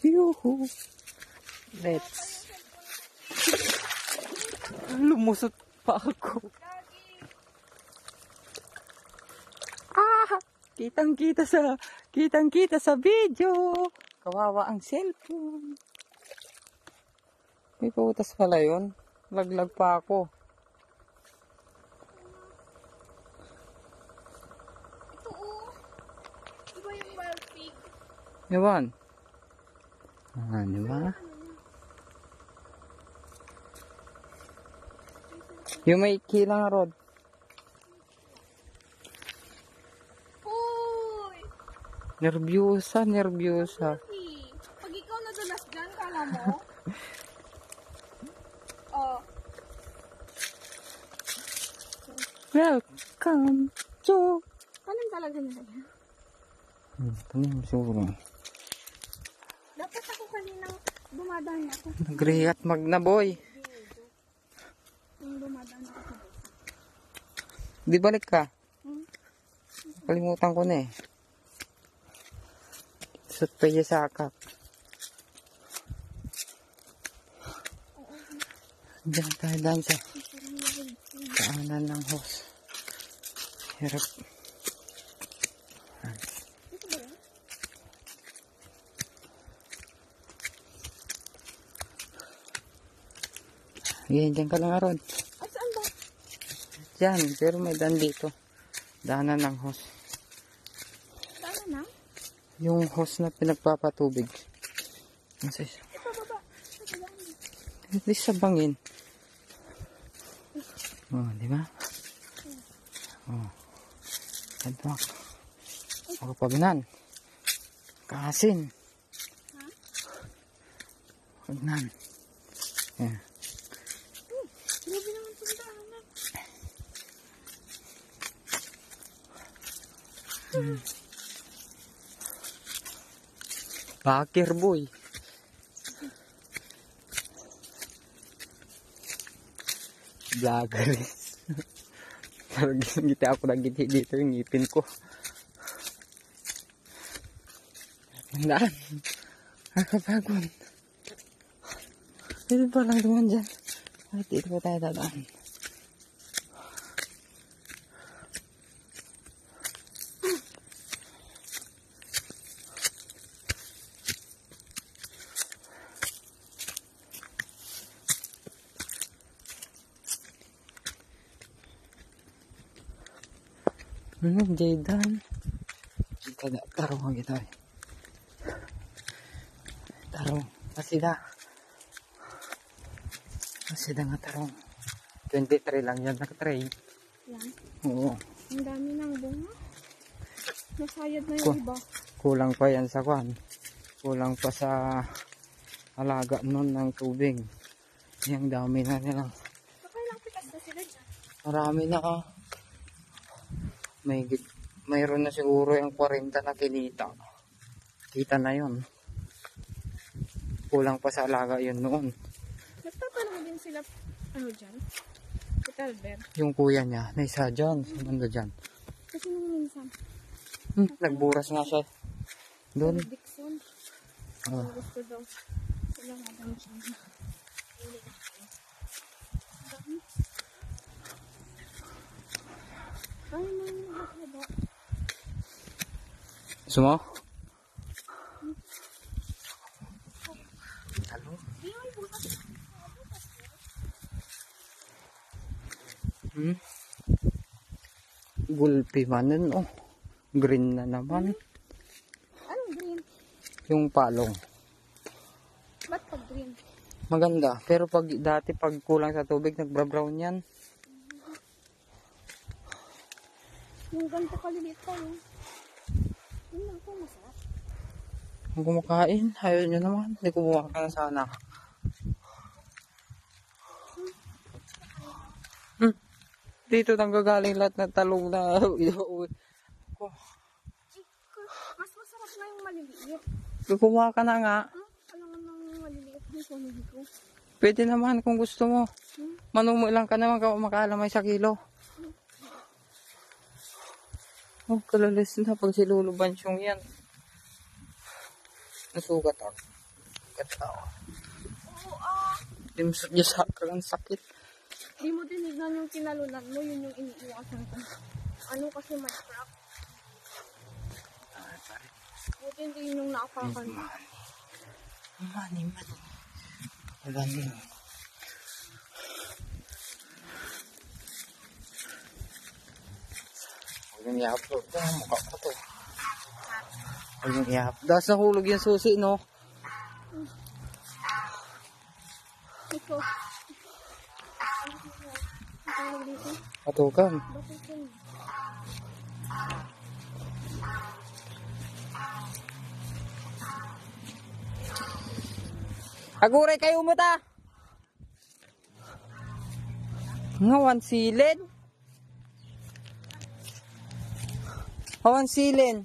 Yuhu. Let's. Lumusot pa ako. Kitang-kita sa video. Kawawa ang cellphone. May pautas pala yun. Laglag pa ako. Ito oh. Iba yung wild pig. Ewan. Di ba? Yung may kilang rod. Uy! Nervyosa. Pag ikaw nadulas dyan, kala mo? Oh. Welcome to... Anong talaga niya? Tanim siguro. Dapat ako kaninang dumadaan ako. Nag-react magna boy. Yung dumadaan ako sa bus. Di balik ka. Kalimutan ko na eh. Sut pa yung sakap. Diyan tayo daan sa kaanan ng hose. Hirap. Diyan ka lang aron. Ay, saan ba? Diyan, pero may daan dito. Daanan ng hose. Saan na? Yung hose na pinagpapatubig. Ito, baba. Hindi sa bangin. Oh, di ba? Oh. Ito. Ako pagnan. Kasin. Ha? Pagnan. Yeah. Grabe naman itong daanan. Bakir boy. Vlogger. Giti ako nagiti dito yung ngipin ko. Tandaan. Nakapagod. Dito pa lang naman dyan. Ay, dito pa tayo dadaan. Jaydan. Kada tarong ang kita. Tarong. Masida nga tarong. 23 lang yan naka-tray. Yan. Oo. Ang dami ng bunga. Nasayad na yung iba. Kulang pa yan sa kwan. Kulang pa sa alaga nun ng tubig. Yung dami na nilang. Nakailang pitas na sila dyan. Marami na ka. Mayroon na siguro yung 40 na kinita. Kita na yun. Kulang pa sa alaga yun noon. Nagtatanong din sila, ano dyan? Sa Albert. Yung kuya niya, na isa dyan. Sumanda dyan. Kasi nung minsan. Nagburas nga siya. Doon. Dixon. Oh. Gusto daw. Sila nga daw siya. Ay, nakakaba. Sumo? Halo? Gulpi man nun, oh. Green na naman. Anong green? Yung palong. Ba't pag green? Maganda. Pero dati pag kulang sa tubig, nagbra-brown yan. Yung ganito kaliliit pa yun. Yun lang po masarap. Kung kumakain, ayaw nyo naman. Hindi kumuha ka na sana. Dito nanggagaling lahat ng talong na Mas masarap na yung maliliit. kumuha ka na nga. Alam mo nang maliliit yung pamili ko. Pwede naman kung gusto mo. Manumo lang ka naman makaalamay sa kilo. Oh, kalalis na pag silulubansyong yan. Nasugat ako. katao. Oo, Timsot niya sa kalang sakit. di mo tinignan yung kinalunan mo, yun yung iniiwasan ko. Ano kasi may crack. Buti hindi yun yung nakakan. Mani. Mani. Huwag yung i-upload ko. Mukha ko to. Huwag yung i-upload. Das nahulog yung susi, no? Ito. Ano dito? Patukan. Bakit yun? Aguray kayo mo ta! Ngawan silin? Hawan silin.